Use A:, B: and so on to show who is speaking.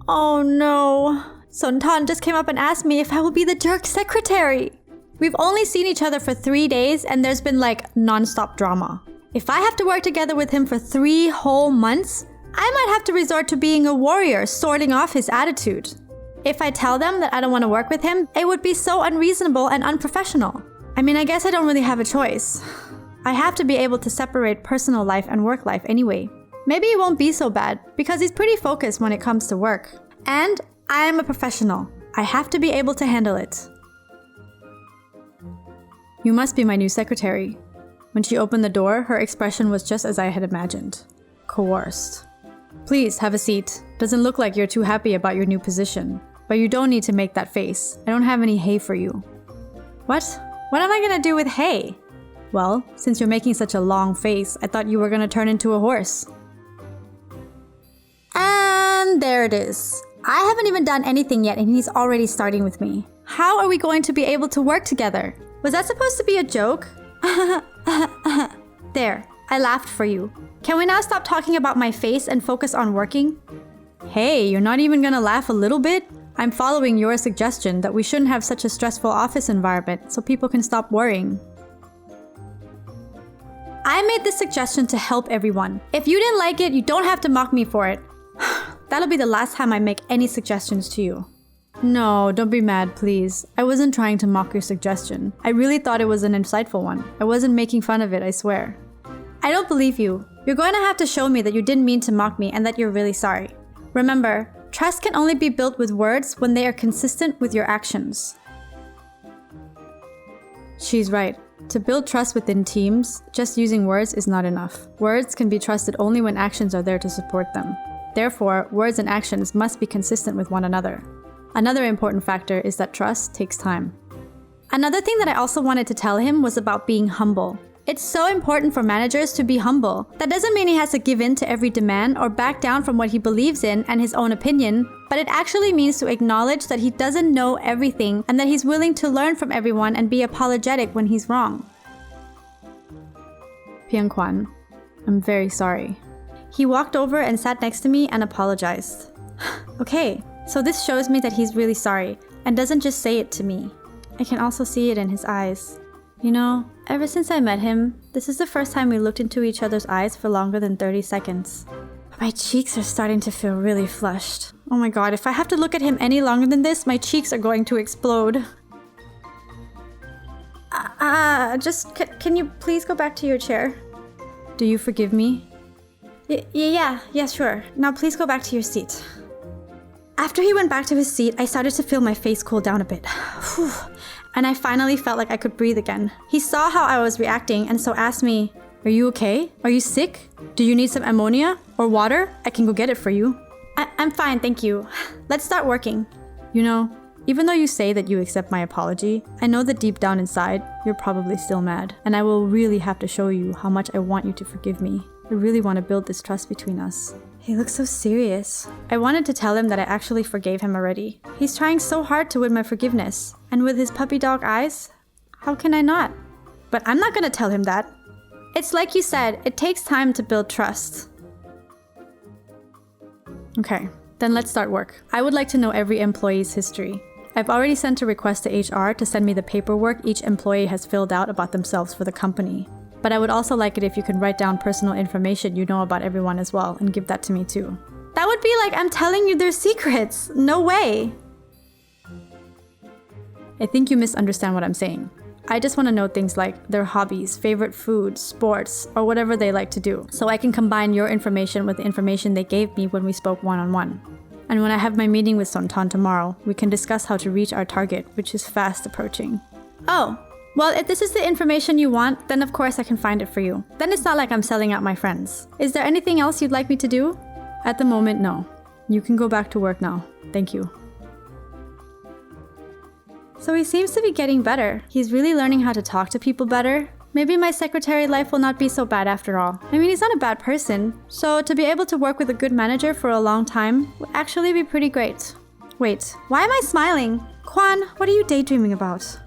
A: Oh no. Sontan just came up and asked me if I will be the jerk secretary. We've only seen each other for 3 days and there's been like non-stop drama. If I have to work together with him for 3 whole months, I might have to resort to being a warrior, sorting off his attitude. If I tell them that I don't want to work with him, it would be so unreasonable and unprofessional. I mean, I guess I don't really have a choice. I have to be able to separate personal life and work life anyway. Maybe it won't be so bad, because he's pretty focused when it comes to work. And I am a professional. I have to be able to handle it. You must be my new secretary. When she opened the door, her expression was just as I had imagined. Coerced. Please, have a seat. Doesn't look like you're too happy about your new position. But you don't need to make that face. I don't have any hay for you. What? What am I gonna do with hay? Well, since you're making such a long face, I thought you were gonna turn into a horse. And there it is. I haven't even done anything yet and he's already starting with me. How are we going to be able to work together? Was that supposed to be a joke? There, I laughed for you. Can we now stop talking about my face and focus on working? Hey, you're not even gonna laugh a little bit? I'm following your suggestion that we shouldn't have such a stressful office environment so people can stop worrying. I made this suggestion to help everyone. If you didn't like it, you don't have to mock me for it. That'll be the last time I make any suggestions to you. No, don't be mad, please. I wasn't trying to mock your suggestion. I really thought it was an insightful one. I wasn't making fun of it, I swear. I don't believe you. You're going to have to show me that you didn't mean to mock me and that you're really sorry. Remember, trust can only be built with words when they are consistent with your actions. She's right. To build trust within teams, just using words is not enough. Words can be trusted only when actions are there to support them. Therefore, words and actions must be consistent with one another. Another important factor is that trust takes time. Another thing that I also wanted to tell him was about being humble. It's so important for managers to be humble. That doesn't mean he has to give in to every demand or back down from what he believes in and his own opinion, but it actually means to acknowledge that he doesn't know everything and that he's willing to learn from everyone and be apologetic when he's wrong. Kwan, I'm very sorry. He walked over and sat next to me and apologized. Okay, so this shows me that he's really sorry and doesn't just say it to me. I can also see it in his eyes. You know, ever since I met him, this is the first time we looked into each other's eyes for longer than 30 seconds. My cheeks are starting to feel really flushed. Oh my god, if I have to look at him any longer than this, my cheeks are going to explode. Can you please go back to your chair? Do you forgive me? Yeah, sure. Now please go back to your seat. After he went back to his seat, I started to feel my face cool down a bit. And I finally felt like I could breathe again. He saw how I was reacting and so asked me, "Are you okay? Are you sick? Do you need some ammonia or water? I can go get it for you." I'm fine, thank you. Let's start working. You know, even though you say that you accept my apology, I know that deep down inside, you're probably still mad. And I will really have to show you how much I want you to forgive me. I really want to build this trust between us. He looks so serious. I wanted to tell him that I actually forgave him already. He's trying so hard to win my forgiveness. And with his puppy dog eyes, how can I not? But I'm not gonna tell him that. It's like you said, it takes time to build trust. Okay, then let's start work. I would like to know every employee's history. I've already sent a request to HR to send me the paperwork each employee has filled out about themselves for the company. But I would also like it if you can write down personal information you know about everyone as well and give that to me too. That would be like I'm telling you their secrets. No way. I think you misunderstand what I'm saying. I just want to know things like their hobbies, favorite foods, sports, or whatever they like to do, so I can combine your information with the information they gave me when we spoke one-on-one. And when I have my meeting with Sontan tomorrow, we can discuss how to reach our target, which is fast approaching. Oh, well, if this is the information you want, then of course I can find it for you. Then it's not like I'm selling out my friends. Is there anything else you'd like me to do? At the moment, no. You can go back to work now. Thank you. So he seems to be getting better. He's really learning how to talk to people better. Maybe my secretary life will not be so bad after all. I mean, he's not a bad person. So to be able to work with a good manager for a long time would actually be pretty great. Wait, why am I smiling? Kwan, what are you daydreaming about?